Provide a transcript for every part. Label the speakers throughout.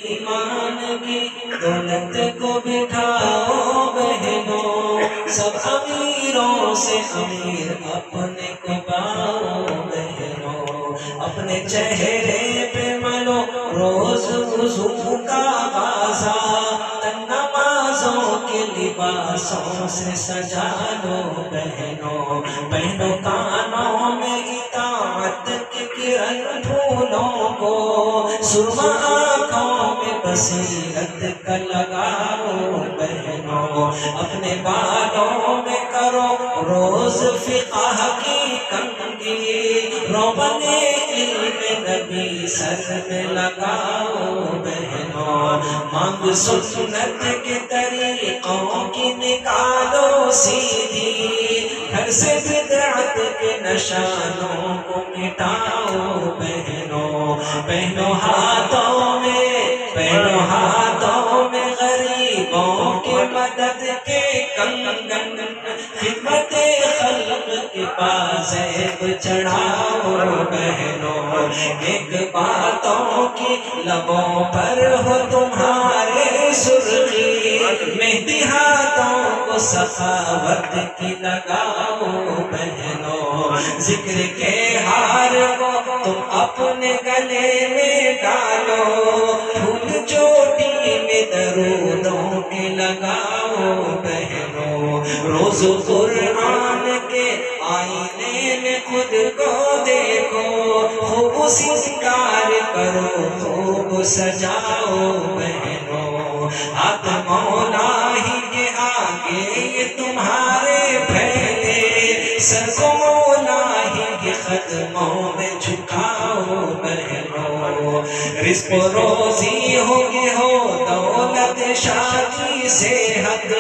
Speaker 1: ایمان کی دولت کو بٹھاؤ بہنوں، سب امیروں سے امیر اپنے کو پاؤ بہنوں، اپنے چہرے پہ ملو روز وضو کا غازہ، تن نمازوں کے لباسوں سے سجا لو بہنوں، پہنو کانوں میں اطاعت کی کرن پھولوں کو، سرما آنکھوں میں بصیرت کا لگاؤ بہنوں، اپنے بالوں میں کرو روز فقہ کی کنگھی، روغن علم نبی سر میں لگاؤ بہنوں، مانگ سنت کے طریقوں کی نکالو سیدھی، گھر سے بدعت کے نشانوں کو مٹاؤ بہنوں، پہنو ہاتھوں میں غریبوں کے مدد کے کنگن، خدمت خلق کے پازیب چڑھاؤ بہنوں، ایک باتوں کی لبوں پر ہو تمہارے سرخی، مہندی ہاتھوں کو سخاوت کی لگاؤ بہنوں، ذکر کے ہار کو تم اپنے گلے میں ڈالو، پھول چوٹی میں درودوں کے لگاؤ بہنوں، روز قرآن کے آئینے میں خود کو دیکھو، خوب سنگار کرو خوب سجاؤ بہنوں، ہاتھ مولا ہی کے آگے یہ تمہارے پھیلے، سر کو مولا ہی کے قدموں میں جھکاؤ بہنوں، رزق و روزی ہوگی ہو دولت شادی صحت،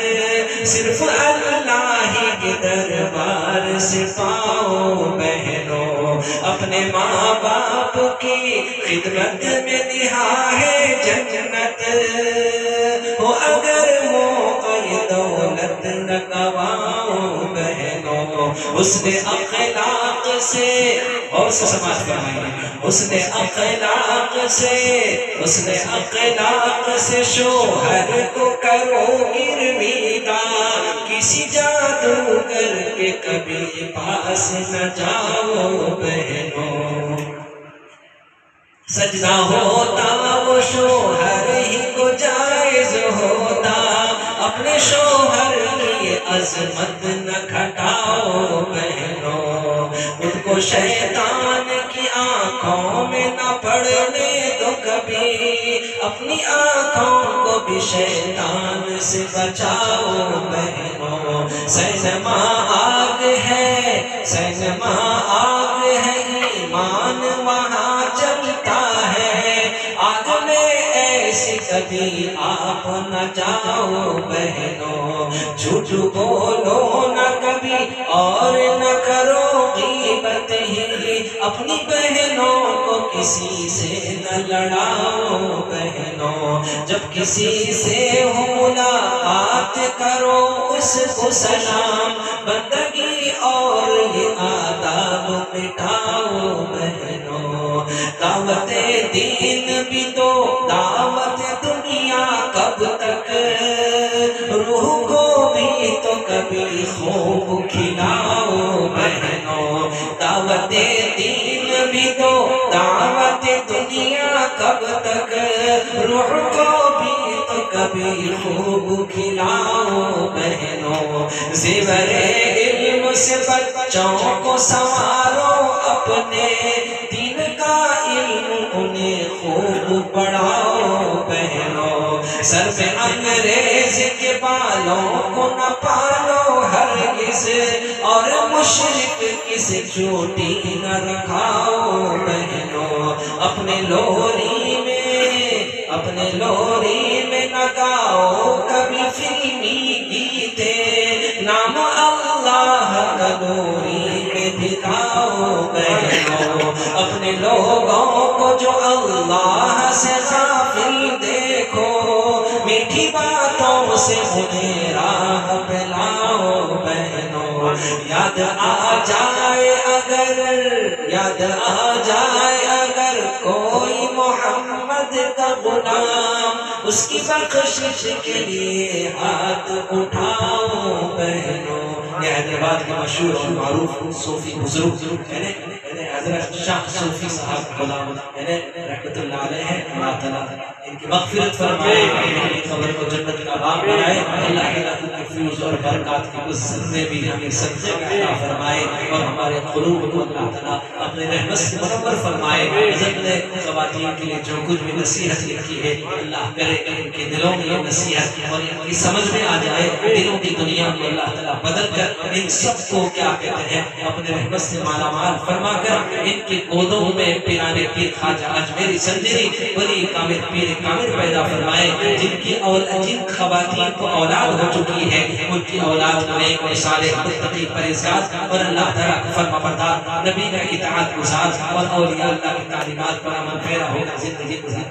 Speaker 1: صرف اللہ ہی کے دربار سے پاؤ بہنوں، اپنے ماں باپ کی خدمت میں نہا ہے جنت، ہو اگر موقع یہ دولت نہ گواؤ بہنوں، اس نے اخلاق سے اور سے سماج فرمائیے، اس نے اخلاق سے شوہر کو کرو گرویدہ، کسی جادو کر کے کبھی پاس نہ جاؤ بہنوں، سجدہ ہوتا وہ شوہر ہی کو جائز ہوتا، اپنے شوہر کی عظمت نہ گھٹاؤ بہنوں، خود کو شیطان کی آنکھوں میں نہ پڑنے دو کبھی، اپنی آنکھوں کو بھی شیطان سے بچاؤ بہنوں، سینما آگ ہے ایمان وہاں جلتا ہے، آگ میں ایسی کبھی آپ نہ جاؤ بہنوں، جھوٹ بولو نہ کبھی اور نہ کرو غیبت ہی، اپنی بہنوں کو کسی سے نہ لڑاؤ بہنوں، جب کسی سے ہو ملاقات کرو اس کو سلام، بندگی اور یہ آداب مٹاؤ بہنوں، دعوت دین بھی دو دعوت دنیا کب تک، روح کو بھی تو کبھی خوب کھلاؤ بہنوں، دعوت دین بھی دو دعوت دنیا کب تک، روح کو بھی تو کبھی خوب کھلاؤ بہنوں، زیور علم سے بچوں کو سنوارو، اپنے دین کا علم انہیں خوب پڑھاؤ بہنوں، سر پہ انگریز کے بالوں کو نہ پالو ہرگز، اور مشرک کس چوٹی نہ رکھاؤ بہنوں، اپنے لوری میں نہ گاؤ کبھی فلمی گیتے، نام اللہ کا لوری میں بھی گاؤ بہنوں، اپنے لوگوں کو جو اللہ سے غافل دیکھو، میٹھی باتوں سے انہیں راہ پہ لاؤ بہنوں، یاد آ جائے اگر کوئی محمد کا غلام، اس کی بخشش کے لیے ہاتھ اٹھاؤ بہنوں. یہ حیدرآباد کے مشہور اور معروف صوفی بزرگ حضرت شاہ صوفی صاحب غلام رحمت اللہ علیہ ہیں. اللہ تعالیٰ ان کی مغفرت فرمائے، ان کی قبر کو جنت کا باغ بنائے. اللہ تعالیٰ کے فیوز اور برکات کے اس ذمے بھی ہمیں صدقے کا عطا فرمائے اور ہمارے قلوب کو اللہ تعالیٰ اپنے رحمت سے منور فرمائے. حضرت نے خواتین کے لیے جو کچھ بھی نصیحت لکھی ہے اللہ کرے ان کے دلوں میں یہ نصیحت اور ان کی سمجھ میں آ جائے. دلوں کی دنیا کو اللہ تعالیٰ بدل کر ان سب کو کیا کہتے ہیں اپنے رحمت سے مالا مال فرما کر ان کے گودوں میں پیرانے پیر خواجہ اجمیری سنجری ولی کامل پیر کامل پیدا فرمائے. جن خواتین کو اولاد ہو چکی ہے ان کی اولاد کو نیک و صالح متقی پرہیزگار اور اللہ تعالیٰ کا فرما بردار نبی کا اطاعت گزار اور اولیاء اللہ کی تعلیمات پر عمل پیرا ہوگا زندگی گزار.